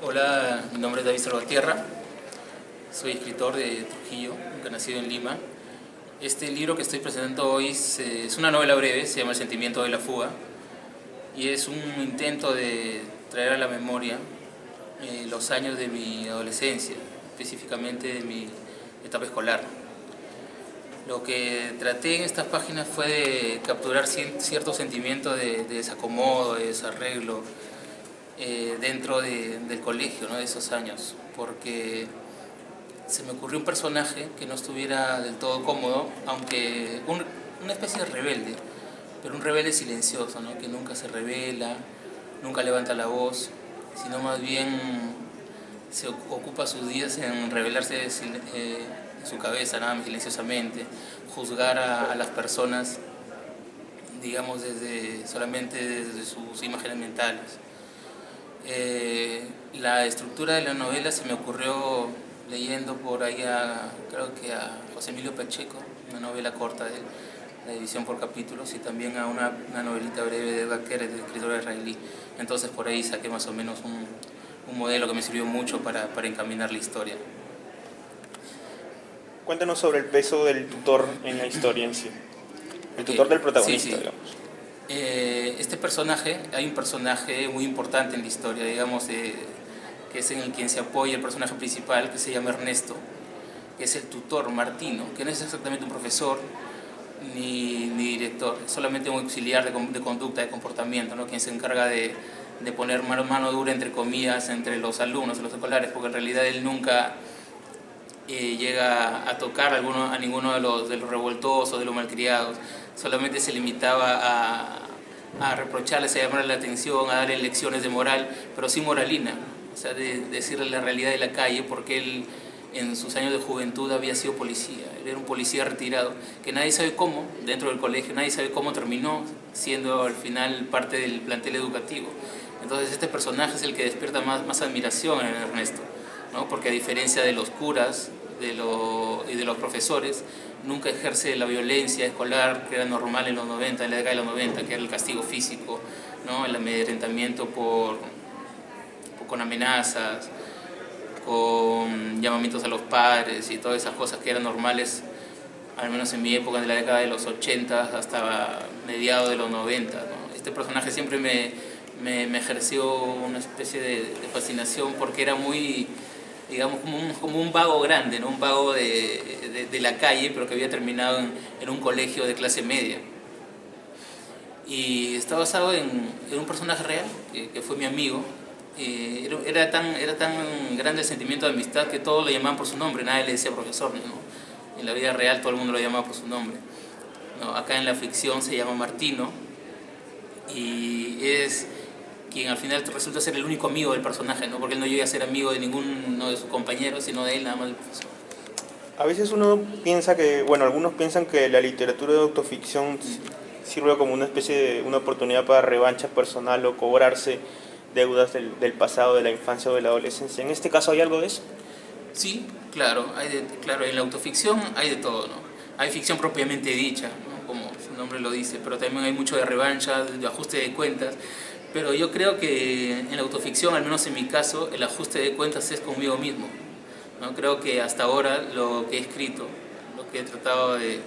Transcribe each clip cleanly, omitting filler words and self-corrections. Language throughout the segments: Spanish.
Hola, mi nombre es David Salvatierra, soy escritor de Trujillo, nacido en Lima. Este libro que estoy presentando hoy es una novela breve, se llama El sentimiento de la fuga, y es un intento de traer a la memoria los años de mi adolescencia, específicamente de mi etapa escolar. Lo que traté en estas páginas fue de capturar cierto sentimiento de desacomodo, de desarreglo, dentro del colegio, ¿no? De esos años, porque se me ocurrió un personaje que no estuviera del todo cómodo, aunque una especie de rebelde, pero un rebelde silencioso, ¿no? Que nunca se revela, nunca levanta la voz, sino más bien se ocupa sus días en revelarse en su cabeza, nada más silenciosamente, juzgar a las personas, digamos, solamente desde sus imágenes mentales. La estructura de la novela se me ocurrió leyendo por ahí creo que a José Emilio Pacheco, una novela corta de él, la división por capítulos, y también a una novelita breve de Edgar Keret, de escritor israelí. Entonces por ahí saqué más o menos un modelo que me sirvió mucho para encaminar la historia. Cuéntanos sobre el peso del tutor en la historia en sí. El tutor del protagonista, sí. digamos. Este personaje, hay un personaje muy importante en la historia, digamos, que es en el quien se apoya el personaje principal, que se llama Ernesto, que es el tutor Martino, que no es exactamente un profesor ni director, es solamente un auxiliar de conducta, de comportamiento, ¿no? Quien se encarga de poner mano dura, entre comillas, entre los alumnos, los escolares, porque en realidad él nunca llega a tocar a ninguno de los revoltosos, de los malcriados. Solamente se limitaba a reprocharles, a llamarle la atención, a darle lecciones de moral, pero sin moralina, o sea, de decirle la realidad de la calle, porque él en sus años de juventud había sido policía. Él era un policía retirado, que nadie sabe cómo, dentro del colegio, nadie sabe cómo terminó siendo al final parte del plantel educativo. Entonces este personaje es el que despierta más admiración en Ernesto, ¿no? Porque a diferencia de los curas y de los profesores, nunca ejerce la violencia escolar que era normal en los 90, en la década de los 90, que era el castigo físico, ¿no? El amedrentamiento con amenazas, con llamamientos a los padres y todas esas cosas que eran normales, al menos en mi época, en la década de los 80 hasta mediados de los 90, ¿no? Este personaje siempre me ejerció una especie de fascinación, porque era muy, digamos, como un vago grande, ¿no? Un vago de la calle, pero que había terminado en un colegio de clase media. Y está basado en un personaje real, que fue mi amigo. Era tan grande el sentimiento de amistad que todos lo llamaban por su nombre, nadie le decía profesor, ¿no? En la vida real todo el mundo lo llamaba por su nombre, ¿no? Acá en la ficción se llama Martino, y es quien al final resulta ser el único amigo del personaje, ¿no? Porque él no llega a ser amigo de ninguno de sus compañeros, sino de él, nada más del profesor. A veces uno piensa que, bueno, algunos piensan que la literatura de autoficción sirve como una especie de una oportunidad para revancha personal o cobrarse deudas del pasado, de la infancia o de la adolescencia. ¿En este caso hay algo de eso? Sí, claro, claro, en la autoficción hay de todo, ¿no? Hay ficción propiamente dicha, ¿no? Como su nombre lo dice, pero también hay mucho de revancha, de ajuste de cuentas. Pero yo creo que en la autoficción, al menos en mi caso, el ajuste de cuentas es conmigo mismo, ¿no? Creo que hasta ahora lo que he escrito, lo que he tratado de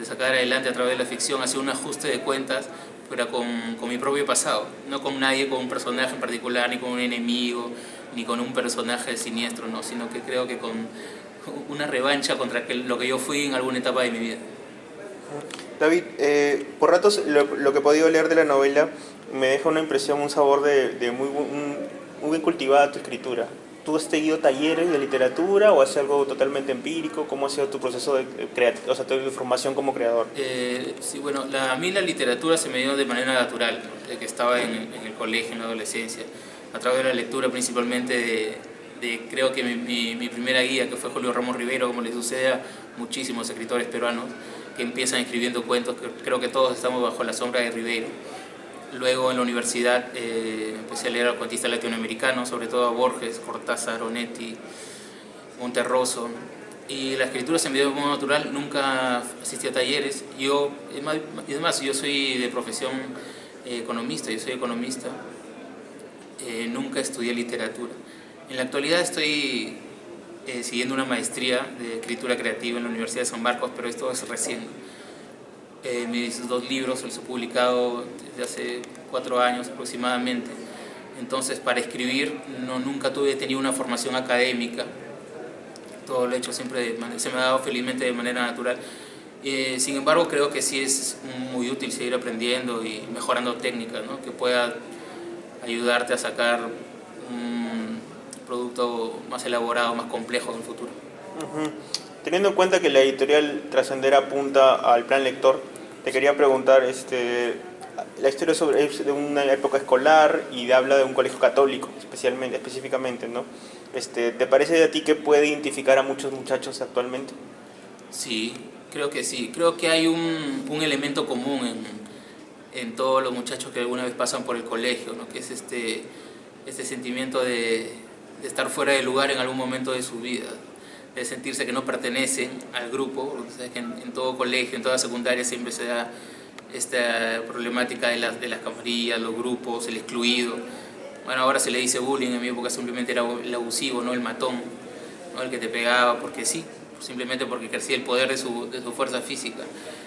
sacar adelante a través de la ficción, ha sido un ajuste de cuentas, pero con mi propio pasado, no con nadie, con un personaje en particular, ni con un enemigo, ni con un personaje siniestro, no, sino que creo que con una revancha contra lo que yo fui en alguna etapa de mi vida. David, por ratos lo que he podido leer de la novela me deja una impresión, un sabor de muy bien cultivada tu escritura. ¿Tú has seguido talleres de literatura o has sido algo totalmente empírico? ¿Cómo ha sido tu proceso o sea, tu formación como creador? Sí, bueno, a mí la literatura se me dio de manera natural, desde que estaba en el colegio, en la adolescencia, a través de la lectura principalmente creo que mi primera guía, que fue Julio Ramos Rivero, como le sucede a muchísimos escritores peruanos que empiezan escribiendo cuentos, creo que todos estamos bajo la sombra de Rivero. Luego en la universidad empecé a leer a cuentistas latinoamericanos, sobre todo a Borges, Cortázar, Onetti, Monterroso. Y la escritura se me dio de modo natural, nunca asistí a talleres. Es más, yo soy de profesión economista, nunca estudié literatura. En la actualidad estoy siguiendo una maestría de escritura creativa en la Universidad de San Marcos, pero esto es recién. Mis 2 libros los he publicado desde hace 4 años aproximadamente. Entonces, para escribir nunca he tenido una formación académica. Todo lo he hecho siempre, se me ha dado felizmente de manera natural. Sin embargo, creo que sí es muy útil seguir aprendiendo y mejorando técnicas, ¿no? Que pueda ayudarte a sacar un producto más elaborado, más complejo en el futuro. Teniendo en cuenta que la editorial Trascender apunta al plan lector, te quería preguntar, la historia es de una época escolar y habla de un colegio católico específicamente, ¿no? ¿Te parece a ti que puede identificar a muchos muchachos actualmente? Sí, creo que sí. Creo que hay un elemento común en todos los muchachos que alguna vez pasan por el colegio, ¿no? Que es este sentimiento de estar fuera de lugar en algún momento de su vida, de sentirse que no pertenecen al grupo. Porque sabes que en todo colegio, en toda secundaria siempre se da esta problemática de las camarillas, los grupos, el excluido. Bueno, ahora se le dice bullying, en mi época simplemente era el abusivo, ¿no? El matón, ¿no? El que te pegaba porque sí, simplemente porque ejercía el poder de su fuerza física.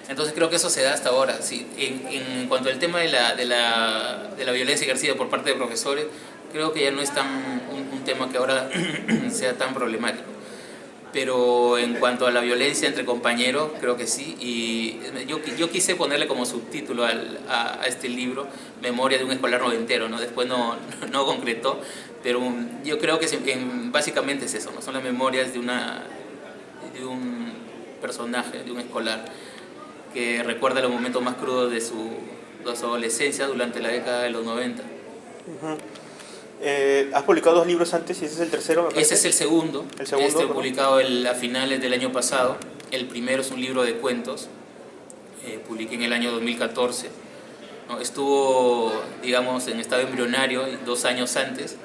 Entonces creo que eso se da hasta ahora. Sí, en cuanto al tema de la violencia ejercida por parte de profesores, creo que ya no es un tema que ahora sea tan problemático. Pero en cuanto a la violencia entre compañeros, creo que sí. Y yo quise ponerle como subtítulo a este libro Memoria de un escolar noventero, ¿no? Después no concretó, pero yo creo que básicamente es eso, ¿no? Son las memorias de un personaje, de un escolar, que recuerda los momentos más crudos de su adolescencia durante la década de los 90. Has publicado 2 libros antes y ese es el tercero, me parece. Ese es el segundo. Publicado a finales del año pasado. El primero es un libro de cuentos. Publiqué en el año 2014. ¿No? Estuvo, digamos, en estado embrionario 2 años antes,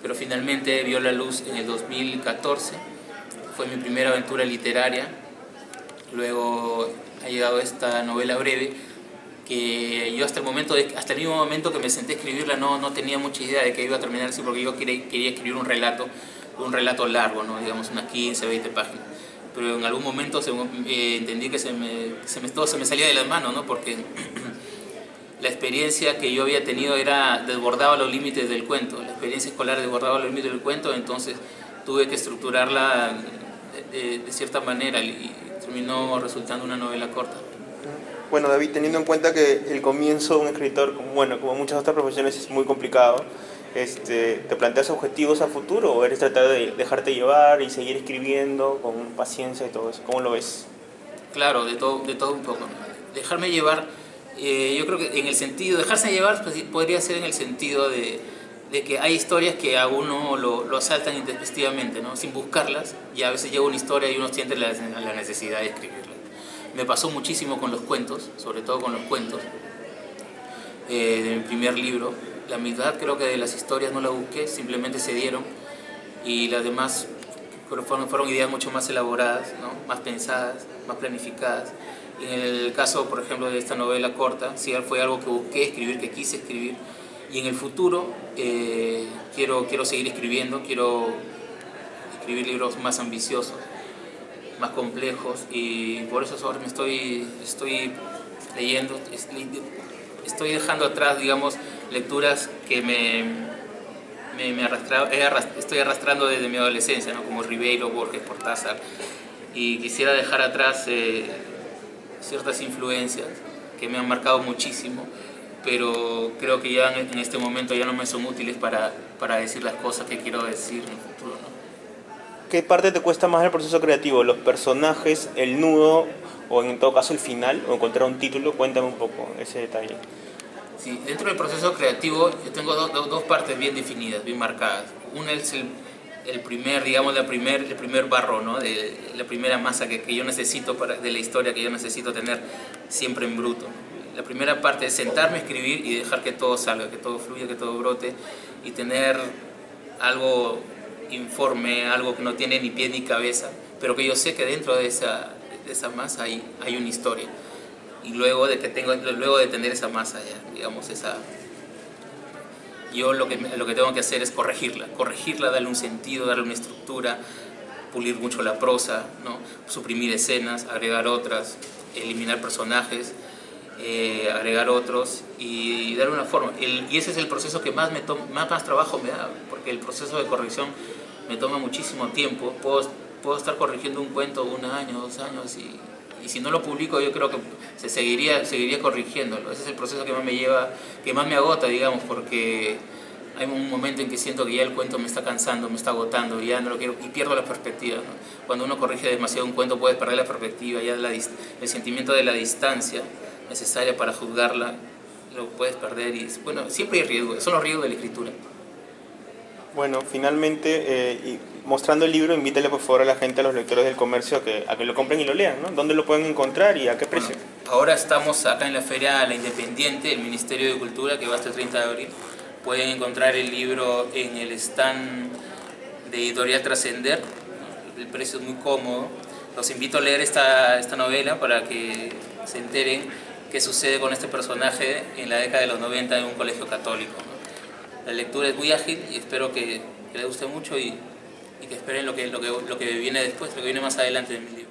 pero finalmente vio la luz en el 2014. Fue mi primera aventura literaria. Luego ha llegado esta novela breve que yo hasta el mismo momento que me senté a escribirla no tenía mucha idea de que iba a terminar así, porque yo quería escribir un relato largo, ¿no? Digamos unas 15, 20 páginas. Pero en algún momento entendí que todo se me salía de las manos, ¿no? Porque la experiencia que yo había tenido desbordaba los límites del cuento, la experiencia escolar desbordaba los límites del cuento, entonces tuve que estructurarla de cierta manera y terminó resultando una novela corta. Bueno, David, teniendo en cuenta que el comienzo de un escritor, como muchas otras profesiones, es muy complicado, ¿te planteas objetivos a futuro o eres tratar de dejarte llevar y seguir escribiendo con paciencia y todo eso? ¿Cómo lo ves? Claro, de todo un poco. Dejarme llevar, yo creo que en el sentido, dejarse llevar pues, podría ser en el sentido de que hay historias que a uno lo asaltan intempestivamente, ¿no? Sin buscarlas, y a veces llega una historia y uno siente la necesidad de escribirla. Me pasó muchísimo con los cuentos, sobre todo con los cuentos de mi primer libro. La mitad creo que de las historias no las busqué, simplemente se dieron, y las demás fueron ideas mucho más elaboradas, ¿no? Más pensadas, más planificadas. Y en el caso, por ejemplo, de esta novela corta, sí fue algo que busqué escribir, que quise escribir, y en el futuro quiero seguir escribiendo, quiero escribir libros más ambiciosos, más complejos, y por eso ahora estoy leyendo, estoy dejando atrás, digamos, lecturas que estoy arrastrando desde mi adolescencia, ¿no? Como Ribeiro, Borges, Cortázar, y quisiera dejar atrás ciertas influencias que me han marcado muchísimo, pero creo que ya en este momento ya no me son útiles para decir las cosas que quiero decir en el futuro, ¿no? ¿Qué parte te cuesta más el proceso creativo? ¿Los personajes, el nudo o en todo caso el final o encontrar un título? Cuéntame un poco ese detalle. Sí, dentro del proceso creativo yo tengo dos partes bien definidas, bien marcadas. Una es el primer barro, ¿no? De la primera masa que yo necesito de la historia que yo necesito tener siempre en bruto. La primera parte es sentarme a escribir y dejar que todo salga, que todo fluya, que todo brote, y tener algo informe, algo que no tiene ni pie ni cabeza, pero que yo sé que dentro de esa masa hay una historia. Y luego de tener esa masa, ya, digamos, Yo lo que tengo que hacer es corregirla, darle un sentido, darle una estructura, pulir mucho la prosa, ¿no? Suprimir escenas, agregar otras, eliminar personajes, agregar otros y darle una forma. Y ese es el proceso que más trabajo me da, porque el proceso de corrección me toma muchísimo tiempo. Puedo estar corrigiendo un cuento 1 año, 2 años y si no lo publico yo creo que seguiría corrigiéndolo. Ese es el proceso que más me agota, digamos, porque hay un momento en que siento que ya el cuento me está cansando, me está agotando, ya no lo quiero y pierdo la perspectiva, ¿no? Cuando uno corrige demasiado un cuento puedes perder la perspectiva, ya el sentimiento de la distancia necesaria para juzgarla lo puedes perder y bueno, siempre hay riesgos, son los riesgos de la escritura. Bueno, finalmente, y mostrando el libro, invítale por favor a la gente, a los lectores del comercio, a que lo compren y lo lean, ¿no? ¿Dónde lo pueden encontrar y a qué precio? Bueno, ahora estamos acá en la Feria La Independiente, el Ministerio de Cultura, que va hasta el 30 de abril. Pueden encontrar el libro en el stand de Editorial Trascender, el precio es muy cómodo. Los invito a leer esta novela para que se enteren qué sucede con este personaje en la década de los 90 en un colegio católico, ¿no? La lectura es muy ágil y espero que les guste mucho y que esperen lo que viene después, lo que viene más adelante de mi libro.